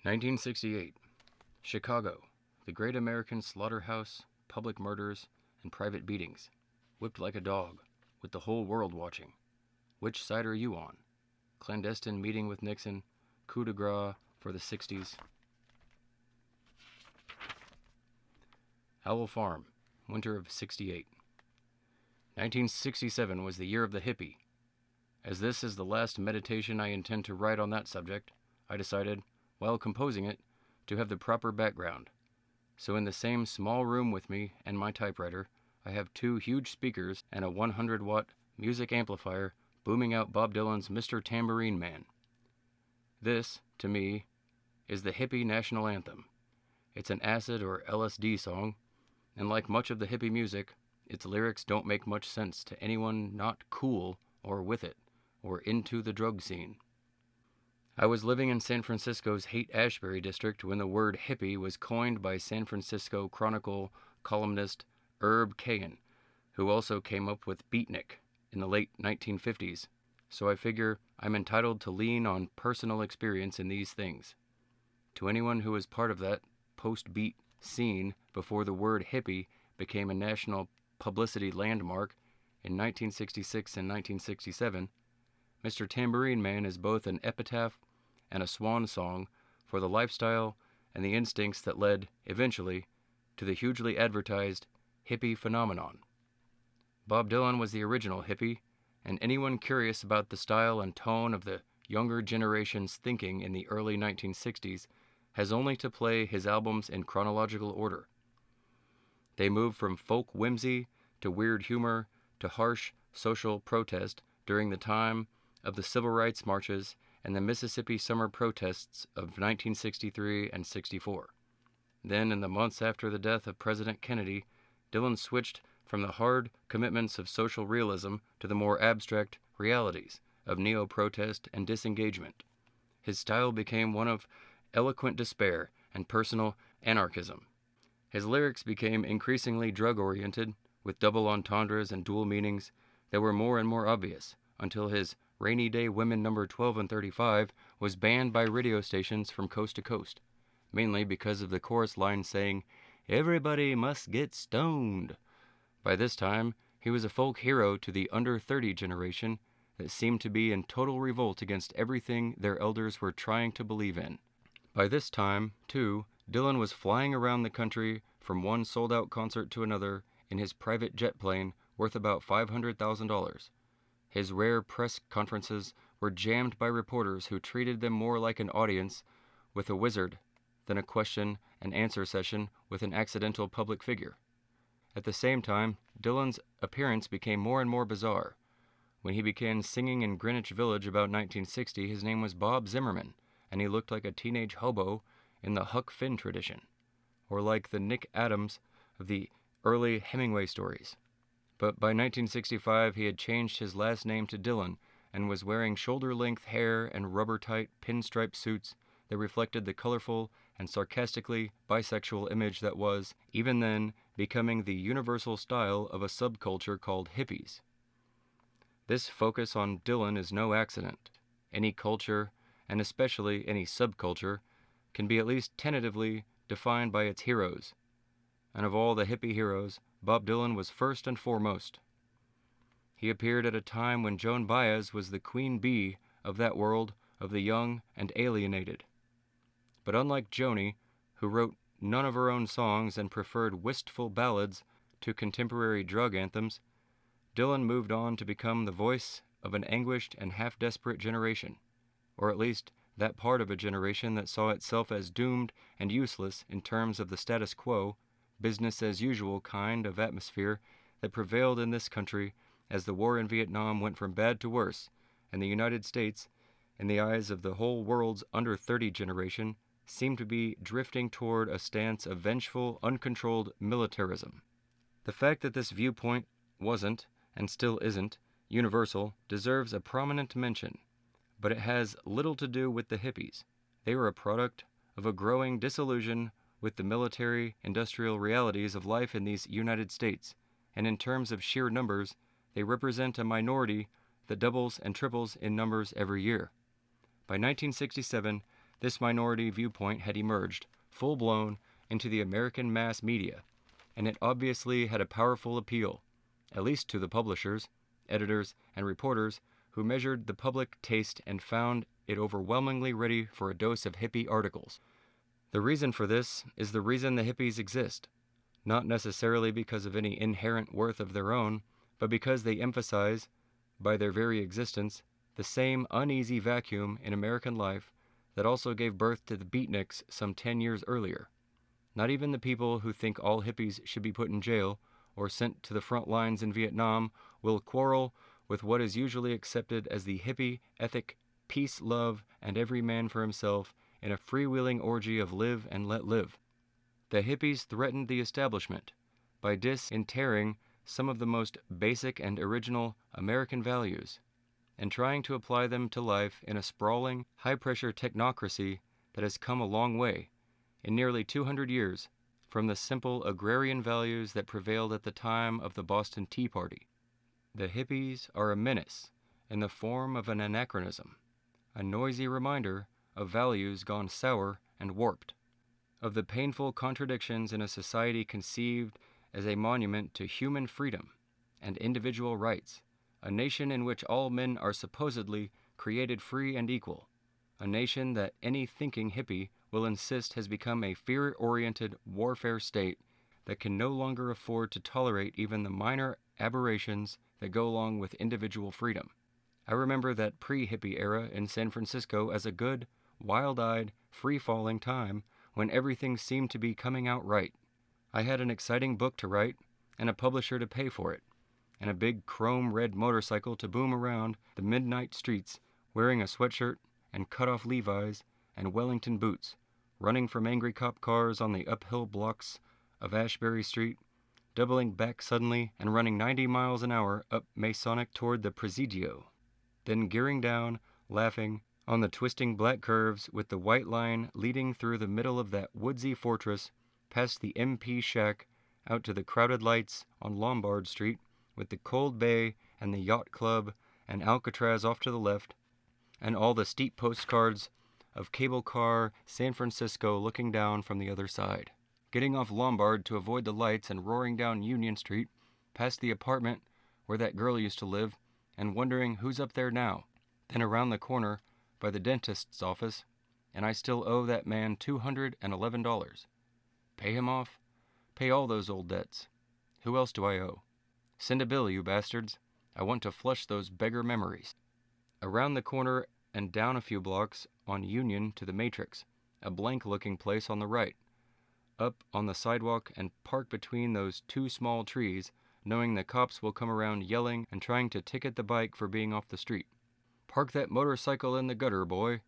1968. Chicago. The Great American Slaughterhouse, public murders, and private beatings. Whipped like a dog, with the whole world watching. Which side are you on? Clandestine meeting with Nixon, coup de grace for the 60s. Owl Farm, winter of 68. 1967 was the year of the hippie. As this is the last meditation I intend to write on that subject, I decided, while composing it, to have the proper background. So in the same small room with me and my typewriter, I have two huge speakers and a 100-watt music amplifier booming out Bob Dylan's Mr. Tambourine Man. This, to me, is the hippie national anthem. It's an acid or Ellis Dee song, and like much of the hippie music, its lyrics don't make much sense to anyone not cool or with it, or into the drug scene. I was living in San Francisco's Haight-Ashbury district when the word hippie was coined by San Francisco Chronicle columnist Herb Cahen, who also came up with beatnik in the late 1950s, so I figure I'm entitled to lean on personal experience in these things. To anyone who was part of that post-beat scene before the word hippie became a national publicity landmark in 1966 and 1967, Mr. Tambourine Man is both an epitaph and a swan song for the lifestyle and the instincts that led, eventually, to the hugely advertised hippie phenomenon. Bob Dylan was the original hippie, and anyone curious about the style and tone of the younger generation's thinking in the early 1960s has only to play his albums in chronological order. They move from folk whimsy to weird humor to harsh social protest during the time of the civil rights marches and the Mississippi summer protests of 1963 and 64. Then, in the months after the death of President Kennedy, Dylan switched from the hard commitments of social realism to the more abstract realities of neo-protest and disengagement. His style became one of eloquent despair and personal anarchism. His lyrics became increasingly drug-oriented, with double entendres and dual meanings that were more and more obvious, until his Rainy Day Women number 12 and 35 was banned by radio stations from coast to coast, mainly because of the chorus line saying, "Everybody must get stoned." By this time, he was a folk hero to the under-30 generation that seemed to be in total revolt against everything their elders were trying to believe in. By this time, too, Dylan was flying around the country from one sold-out concert to another in his private jet plane worth about $500,000. His rare press conferences were jammed by reporters who treated them more like an audience with a wizard than a question-and-answer session with an accidental public figure. At the same time, Dylan's appearance became more and more bizarre. When he began singing in Greenwich Village about 1960, his name was Bob Zimmerman, and he looked like a teenage hobo in the Huck Finn tradition, or like the Nick Adams of the early Hemingway stories. But by 1965, he had changed his last name to Dylan and was wearing shoulder-length hair and rubber-tight pinstripe suits that reflected the colorful and sarcastically bisexual image that was, even then, becoming the universal style of a subculture called hippies. This focus on Dylan is no accident. Any culture, and especially any subculture, can be at least tentatively defined by its heroes. And of all the hippie heroes, Bob Dylan was first and foremost. He appeared at a time when Joan Baez was the queen bee of that world of the young and alienated. But unlike Joni, who wrote none of her own songs and preferred wistful ballads to contemporary drug anthems, Dylan moved on to become the voice of an anguished and half-desperate generation, or at least that part of a generation that saw itself as doomed and useless in terms of the status quo, business-as-usual kind of atmosphere that prevailed in this country as the war in Vietnam went from bad to worse, and the United States, in the eyes of the whole world's under-30 generation, seemed to be drifting toward a stance of vengeful, uncontrolled militarism. The fact that this viewpoint wasn't, and still isn't, universal deserves a prominent mention, but it has little to do with the hippies. They were a product of a growing disillusion with the military-industrial realities of life in these United States, and in terms of sheer numbers, they represent a minority that doubles and triples in numbers every year. By 1967, this minority viewpoint had emerged, full-blown, into the American mass media, and it obviously had a powerful appeal, at least to the publishers, editors, and reporters who measured the public taste and found it overwhelmingly ready for a dose of hippie articles. The reason for this is the reason the hippies exist, not necessarily because of any inherent worth of their own, but because they emphasize, by their very existence, the same uneasy vacuum in American life that also gave birth to the beatniks some 10 years earlier. Not even the people who think all hippies should be put in jail or sent to the front lines in Vietnam will quarrel with what is usually accepted as the hippie ethic, peace, love, and every man for himself in a freewheeling orgy of live and let live. The hippies threatened the establishment by disinterring some of the most basic and original American values and trying to apply them to life in a sprawling, high-pressure technocracy that has come a long way, in nearly 200 years, from the simple agrarian values that prevailed at the time of the Boston Tea Party. The hippies are a menace in the form of an anachronism, a noisy reminder of values gone sour and warped, of the painful contradictions in a society conceived as a monument to human freedom and individual rights, a nation in which all men are supposedly created free and equal, a nation that any thinking hippie will insist has become a fear-oriented warfare state that can no longer afford to tolerate even the minor aberrations that go along with individual freedom. I remember that pre-hippie era in San Francisco as a good, wild-eyed, free-falling time when everything seemed to be coming out right. I had an exciting book to write and a publisher to pay for it, and a big chrome red motorcycle to boom around the midnight streets wearing a sweatshirt and cut-off Levi's and Wellington boots, running from angry cop cars on the uphill blocks of Ashbury Street, doubling back suddenly and running 90 miles an hour up Masonic toward the Presidio, then gearing down, laughing, on the twisting black curves with the white line leading through the middle of that woodsy fortress past the MP shack out to the crowded lights on Lombard Street with the Cold Bay and the Yacht Club and Alcatraz off to the left, and all the steep postcards of cable car San Francisco looking down from the other side. Getting off Lombard to avoid the lights and roaring down Union Street past the apartment where that girl used to live and wondering who's up there now. Then around the corner by the dentist's office, and I still owe that man $211. Pay him off? Pay all those old debts. Who else do I owe? Send a bill, you bastards. I want to flush those beggar memories. Around the corner and down a few blocks on Union to the Matrix, a blank-looking place on the right. Up on the sidewalk and park between those two small trees, knowing the cops will come around yelling and trying to ticket the bike for being off the street. Park that motorcycle in the gutter, boy.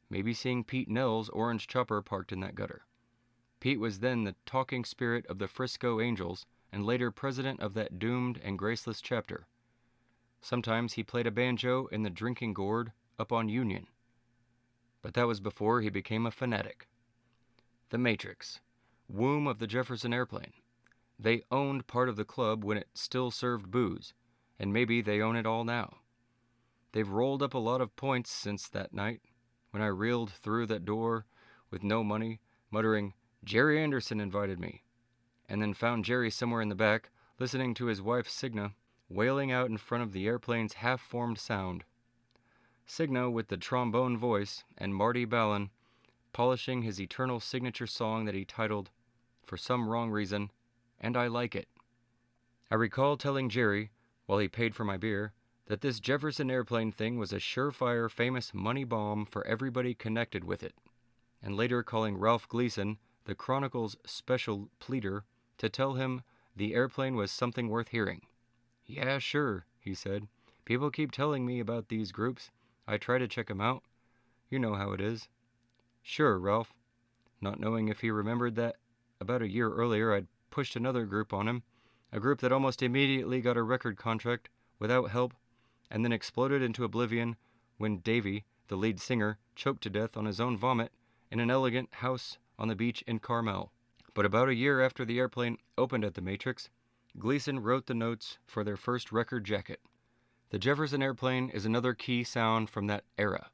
Maybe seeing Pete Nell's orange chopper parked in that gutter. Pete was then the talking spirit of the Frisco Angels and later president of that doomed and graceless chapter. Sometimes he played a banjo in the drinking gourd up on Union. But that was before he became a fanatic. The Matrix, womb of the Jefferson Airplane. They owned part of the club when it still served booze, and maybe they own it all now. They've rolled up a lot of points since that night, when I reeled through that door with no money, muttering, "Jerry Anderson invited me," and then found Jerry somewhere in the back, listening to his wife Signa, wailing out in front of the airplane's half-formed sound. Signa with the trombone voice, and Marty Ballin polishing his eternal signature song that he titled, for some wrong reason, "And I Like It." I recall telling Jerry, while he paid for my beer, that this Jefferson Airplane thing was a surefire famous money bomb for everybody connected with it, and later calling Ralph Gleason, the Chronicle's special pleader, to tell him the airplane was something worth hearing. "Yeah, sure," he said. "People keep telling me about these groups. I try to check 'em out. You know how it is." "Sure, Ralph," not knowing if he remembered that about a year earlier I'd pushed another group on him, a group that almost immediately got a record contract without help and then exploded into oblivion when Davey, the lead singer, choked to death on his own vomit in an elegant house on the beach in Carmel. But about a year after the airplane opened at the Matrix, Gleason wrote the notes for their first record jacket. The Jefferson Airplane is another key sound from that era,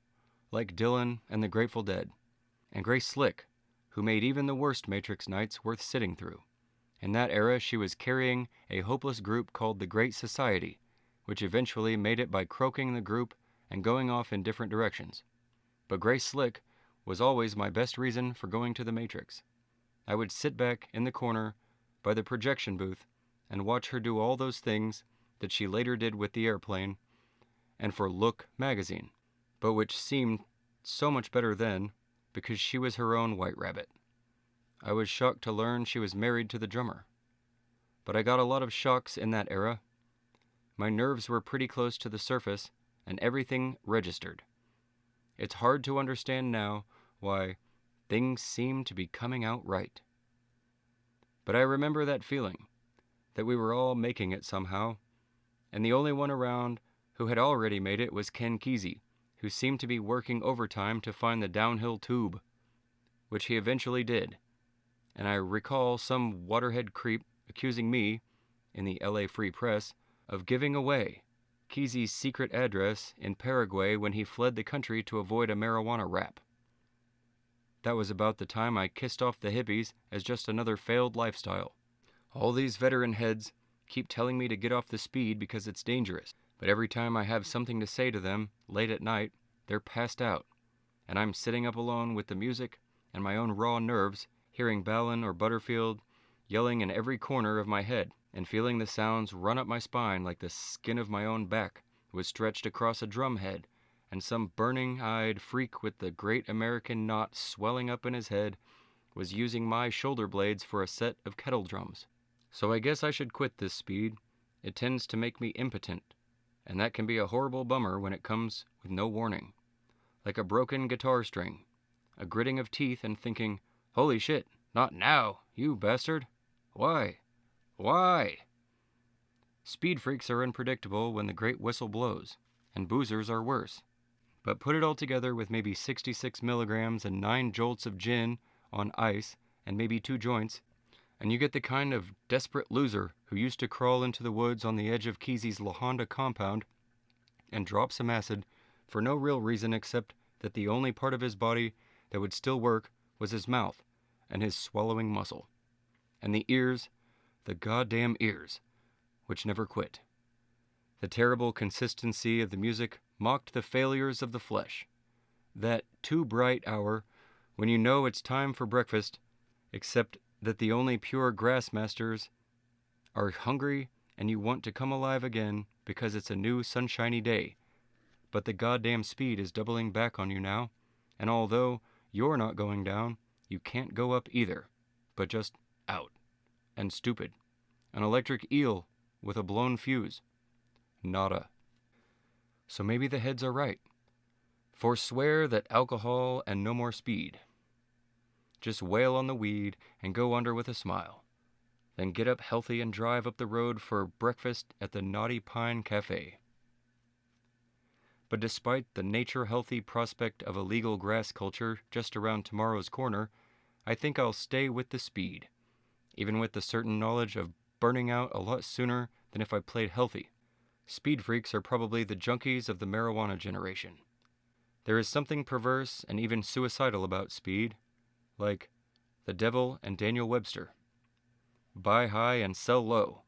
like Dylan and the Grateful Dead. and Grace Slick, who made even the worst Matrix nights worth sitting through. In that era, she was carrying a hopeless group called the Great Society, which eventually made it by croaking the group and going off in different directions. But Grace Slick was always my best reason for going to the Matrix. I would sit back in the corner by the projection booth and watch her do all those things that she later did with the airplane and for Look magazine, but which seemed so much better then because she was her own white rabbit. I was shocked to learn she was married to the drummer. But I got a lot of shocks in that era. My nerves were pretty close to the surface, and everything registered. It's hard to understand now why things seem to be coming out right. But I remember that feeling, that we were all making it somehow, and the only one around who had already made it was Ken Kesey, who seemed to be working overtime to find the downhill tube, which he eventually did. And I recall some waterhead creep accusing me, in the LA Free Press, of giving away Kesey's secret address in Paraguay when he fled the country to avoid a marijuana rap. That was about the time I kissed off the hippies as just another failed lifestyle. All these veteran heads keep telling me to get off the speed because it's dangerous, but every time I have something to say to them late at night, they're passed out, and I'm sitting up alone with the music and my own raw nerves, hearing Ballin or Butterfield yelling in every corner of my head, and feeling the sounds run up my spine like the skin of my own back was stretched across a drum head, and some burning-eyed freak with the great American knot swelling up in his head was using my shoulder blades for a set of kettle drums. So I guess I should quit this speed. It tends to make me impotent, and that can be a horrible bummer when it comes with no warning. Like a broken guitar string, a gritting of teeth and thinking, "Holy shit, not now, you bastard. Why? Why?" Speed freaks are unpredictable when the great whistle blows, and boozers are worse. But put it all together with maybe 66 milligrams and 9 jolts of gin on ice and maybe 2 joints, and you get the kind of desperate loser who used to crawl into the woods on the edge of Kesey's La Honda compound and drop some acid for no real reason except that the only part of his body that would still work was his mouth and his swallowing muscle. And the ears, the goddamn ears, which never quit. The terrible consistency of the music mocked the failures of the flesh. That too bright hour when you know it's time for breakfast, except that the only pure grass masters are hungry and you want to come alive again because it's a new sunshiny day. But the goddamn speed is doubling back on you now, and although you're not going down, you can't go up either, but just out. And stupid. An electric eel with a blown fuse. Nada. So maybe the heads are right. Forswear that alcohol and no more speed. Just wail on the weed and go under with a smile. Then get up healthy and drive up the road for breakfast at the Naughty Pine Cafe. But despite the nature-healthy prospect of a legal grass culture just around tomorrow's corner, I think I'll stay with the speed, even with the certain knowledge of burning out a lot sooner than if I played healthy. Speed freaks are probably the junkies of the marijuana generation. There is something perverse and even suicidal about speed, like the devil and Daniel Webster. Buy high and sell low,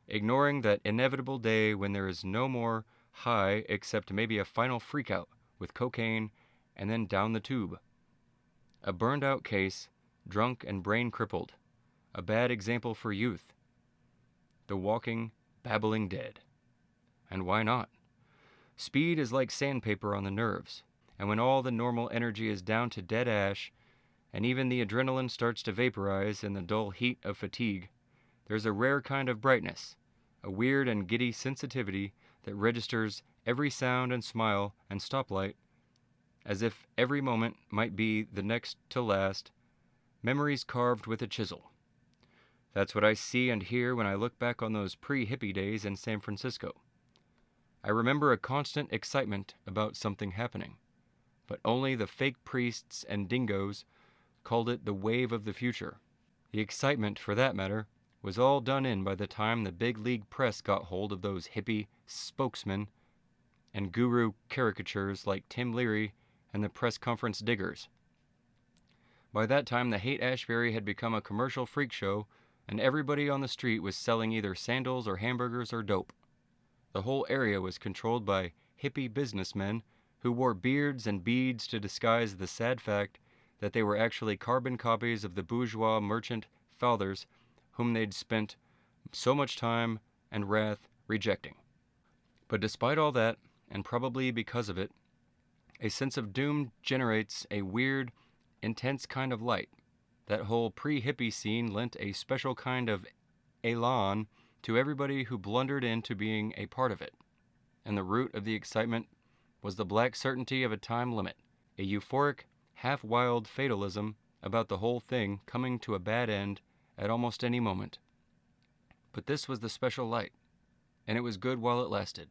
ignoring that inevitable day when there is no more high except maybe a final freakout with cocaine and then down the tube. A burned out case, drunk and brain crippled. A bad example for youth. The walking, babbling dead. And why not? Speed is like sandpaper on the nerves, and when all the normal energy is down to dead ash, and even the adrenaline starts to vaporize in the dull heat of fatigue, there's a rare kind of brightness, a weird and giddy sensitivity that registers every sound and smile and stoplight, as if every moment might be the next to last, memories carved with a chisel. That's what I see and hear when I look back on those pre-hippie days in San Francisco. I remember a constant excitement about something happening, but only the fake priests and dingoes called it the wave of the future. The excitement, for that matter, was all done in by the time the big league press got hold of those hippie spokesmen and guru caricatures like Tim Leary and the press conference diggers. By that time, the Haight-Ashbury had become a commercial freak show, and everybody on the street was selling either sandals or hamburgers or dope. The whole area was controlled by hippie businessmen who wore beards and beads to disguise the sad fact that they were actually carbon copies of the bourgeois merchant fathers whom they'd spent so much time and wrath rejecting. But despite all that, and probably because of it, a sense of doom generates a weird, intense kind of light. That whole pre-hippie scene lent a special kind of elan to everybody who blundered into being a part of it. And the root of the excitement was the black certainty of a time limit, a euphoric, half-wild fatalism about the whole thing coming to a bad end at almost any moment. But this was the special light, and it was good while it lasted.